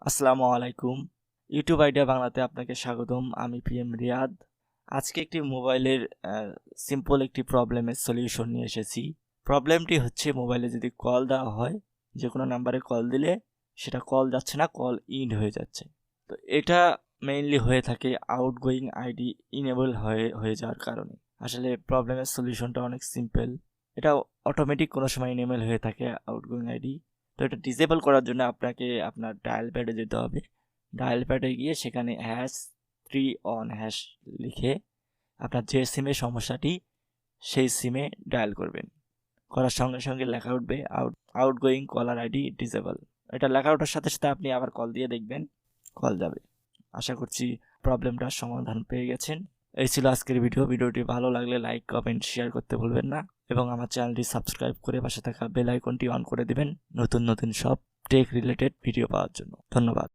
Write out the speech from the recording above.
আসসালামু আলাইকুম। YouTube idea বাংলাতে আপনাকে স্বাগতম। আমি পিএম রিয়াদ। আজকে একটি মোবাইলের সিম্পল একটি প্রবলেমের সলিউশন নিয়ে এসেছি। প্রবলেমটি হচ্ছে মোবাইলে যদি কল দেওয়া হয়, যে কোনো নাম্বারে কল দিলে সেটা কল যাচ্ছে না, কল ইন হয়ে যাচ্ছে। তো এটা মেইনলি হয়ে থাকে আউটগোয়িং আইডি ইনেবল হয়ে যাওয়ার কারণে। আসলে প্রবলেমের সলিউশনটা অনেক সিম্পল। এটা অটোমেটিক কোনো সময় ইনেবল হয়ে থাকে আউটগোয়িং আইডি। তো এটা ডিসেবল করার জন্য আপনাকে আপনার ডায়াল প্যাডে যেতে হবে। ডায়াল প্যাডে গিয়ে সেখানে #3 লিখে আপনার যে সিমে সমস্যাটি সেই সিমে ডায়াল করবেন। করার সঙ্গে সঙ্গে লেখা উঠবে আউটগোয়িং কলার আইডি ডিসেবল। এটা লেখা ওঠার সাথে সাথে আপনি আবার কল দিয়ে দেখবেন, কল যাবে। আশা করছি প্রবলেমটার সমাধান পেয়ে গেছেন। এই ছিল আজকের ভিডিওটি ভালো লাগলে লাইক, কমেন্ট, শেয়ার করতে ভুলবেন না এবং আমার চ্যানেলটি সাবস্ক্রাইব করে পাশে থাকা বেল আইকনটি অন করে দিবেন নতুন নতুন সব টেক রিলেটেড ভিডিও পাওয়ার জন্য। ধন্যবাদ।